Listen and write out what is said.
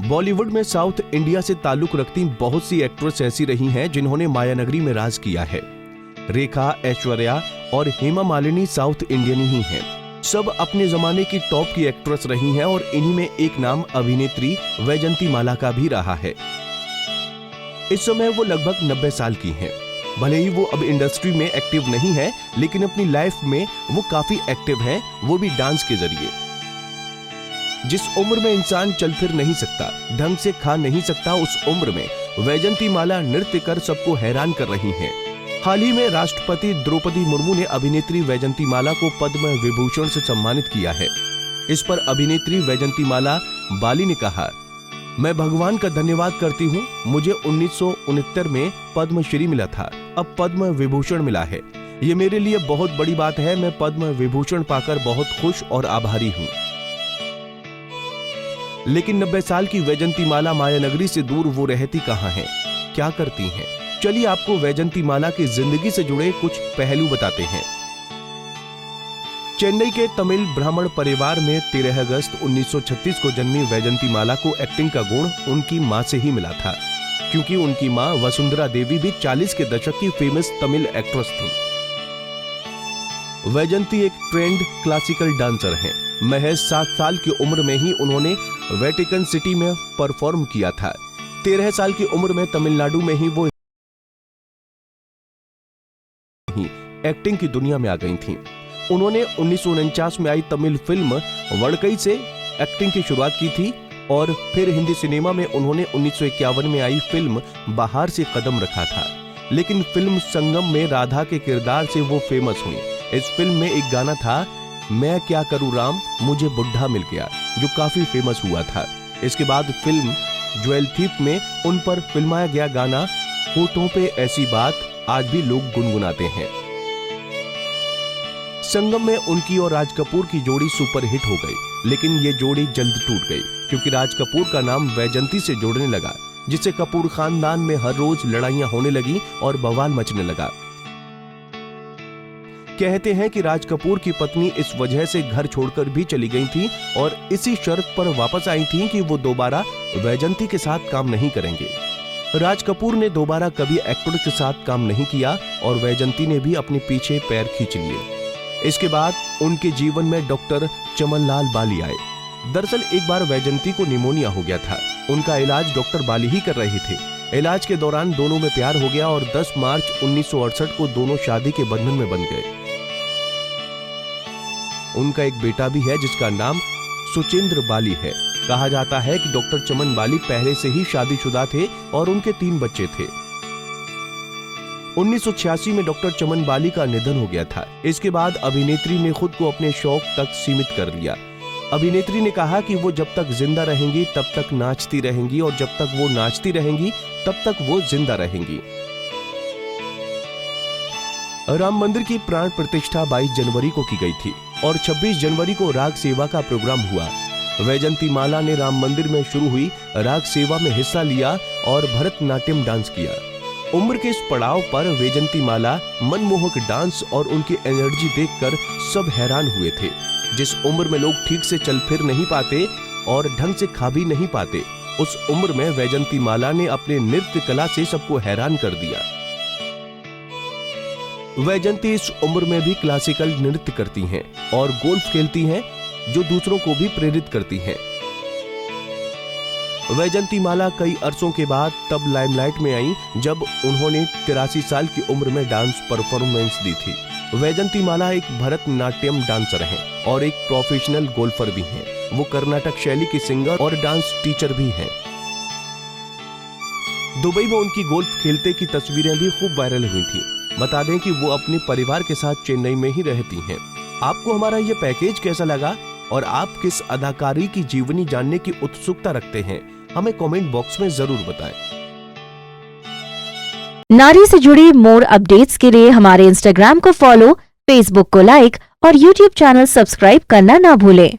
बॉलीवुड में south India से ताल्लुक रखती बहुत सी एक्ट्रेस ऐसी रही हैं जिन्होंने मायानगरी में राज किया है। रेखा, ऐश्वर्या और हेमा मालिनी साउथ इंडियन ही हैं। सब अपने जमाने की टॉप की एक्ट्रेस रही हैं और इन्हीं में एक नाम अभिनेत्री वैजंती माला का भी रहा है। इस समय वो लगभग 90 साल की हैं। भले ही वो अब इंडस्ट्री में एक्टिव नहीं है, लेकिन अपनी लाइफ में वो काफी एक्टिव हैं, वो भी डांस के जरिए। जिस उम्र में इंसान चल फिर नहीं सकता, ढंग से खा नहीं सकता, उस उम्र में वैजंती माला नृत्य कर सबको हैरान कर रही हैं। हाल ही में राष्ट्रपति द्रौपदी मुर्मू ने अभिनेत्री वैजंती माला को पद्म विभूषण से सम्मानित किया है। इस पर अभिनेत्री वैजंती माला बाली ने कहा, मैं भगवान का धन्यवाद करती हूँ, मुझे 1969 में पद्मश्री मिला था, अब पद्म विभूषण मिला है। ये मेरे लिए बहुत बड़ी बात है। मैं पद्म विभूषण पाकर बहुत खुश और आभारी हूँ। लेकिन 90 साल की वैजंती माला मायानगरी से दूर वो रहती कहाँ हैं, क्या करती हैं? चलिए आपको वैजंती माला की जिंदगी से जुड़े कुछ पहलू बताते हैं। चेन्नई के तमिल ब्राह्मण परिवार में 13 अगस्त 1936 को जन्मी वैजंती माला को एक्टिंग का गुण उनकी मां से ही मिला था, क्योंकि उनकी मां वसुंधरा देवी भी 40 के दशक की फेमस तमिल एक्ट्रेस थी। वैजंती एक ट्रेंड क्लासिकल डांसर हैं। महज 7 साल की उम्र में ही उन्होंने वेटिकन सिटी में परफॉर्म किया था। 13 साल की उम्र में तमिलनाडु में ही वो एक्टिंग की दुनिया में आ गई थीं। उन्होंने 1949 में आई तमिल फिल्म वड़कई से एक्टिंग की शुरुआत की थी और फिर हिंदी सिनेमा में उन्होंने 1951 में आई फिल्म बाहर से कदम रखा था। लेकिन फिल्म संगम में राधा के किरदार से वो फेमस हुई। इस फिल्म में एक गाना था, मैं क्या करूं राम मुझे बुढ़ा मिल गया, जो काफी फेमस हुआ था। इसके बाद फिल्म ज्वेल थीफ में उन पर फिल्माया गया गाना होठों पे ऐसी बात आज भी लोग गुनगुनाते हैं। संगम में उनकी और राज कपूर की जोड़ी सुपरहिट हो गई, लेकिन ये जोड़ी जल्द टूट गई क्योंकि राज कपूर का नाम वैजंती से जोड़ने लगा, जिससे कपूर खानदान में हर रोज लड़ाइयां होने लगी और बवाल मचने लगा। कहते हैं कि राज कपूर की पत्नी इस वजह से घर छोड़कर भी चली गई थी और इसी शर्त पर वापस आई थी कि वो दोबारा वैजंती के साथ काम नहीं करेंगे। राज कपूर ने दोबारा कभी एक्टर के साथ काम नहीं किया और वैजंती ने भी अपने पीछे पैर खींच लिए। इसके बाद उनके जीवन में डॉक्टर चमनलाल बाली आए। दरअसल एक बार वैजंती को निमोनिया हो गया था। उनका इलाज डॉक्टर बाली ही कर रहे थे। इलाज के दौरान दोनों में प्यार हो गया और 10 मार्च 1968 को दोनों शादी के बंधन में बन गए। उनका एक बेटा भी है जिसका नाम सुचेंद्र बाली है। कहा जाता है कि डॉक्टर चमन बाली पहले से ही शादीशुदा थे और उनके 3 बच्चे थे। 1986 में डॉक्टर चमन बाली का निधन हो गया था। इसके बाद अभिनेत्री ने खुद को अपने शौक तक सीमित कर लिया। अभिनेत्री ने कहा कि वो जब तक जिंदा रहेंगी तब तक नाचती रहेंगी और जब तक वो नाचती रहेंगी तब तक वो जिंदा रहेंगी। राम मंदिर की प्राण प्रतिष्ठा 22 जनवरी को की गई थी और 26 जनवरी को राग सेवा का प्रोग्राम हुआ। वैजंती माला ने राम मंदिर में शुरू हुई राग सेवा में हिस्सा लिया और भरतनाट्यम डांस किया। उम्र के इस पड़ाव पर वैजंती माला मनमोहक डांस और उनकी एनर्जी देखकर सब हैरान हुए थे। जिस उम्र में लोग ठीक से चल फिर नहीं पाते और ढंग से खा भी नहीं पाते, उस उम्र में वैजंती माला ने अपने नृत्य कला से सबको हैरान कर दिया। वैजंती इस उम्र में भी क्लासिकल नृत्य करती हैं और गोल्फ खेलती हैं, जो दूसरों को भी प्रेरित करती हैं। वैजंती माला कई अरसों के बाद तब लाइमलाइट में आई जब उन्होंने 83 साल की उम्र में डांस परफॉर्मेंस दी थी। वैजंती माला एक भरतनाट्यम डांसर हैं और एक प्रोफेशनल गोल्फर भी हैं। वो कर्नाटक शैली की सिंगर और डांस टीचर भी हैं। दुबई में उनकी गोल्फ खेलते की तस्वीरें भी खूब वायरल हुई थी। बता दें कि वो अपने परिवार के साथ चेन्नई में ही रहती हैं। आपको हमारा ये पैकेज कैसा लगा और आप किस अदाकारी की जीवनी जानने की उत्सुकता रखते हैं, हमें कमेंट बॉक्स में जरूर बताएं। नारी से जुड़ी मोर अपडेट्स के लिए हमारे इंस्टाग्राम को फॉलो, फेसबुक को लाइक और यूट्यूब चैनल सब्सक्राइब करना ना भूलें।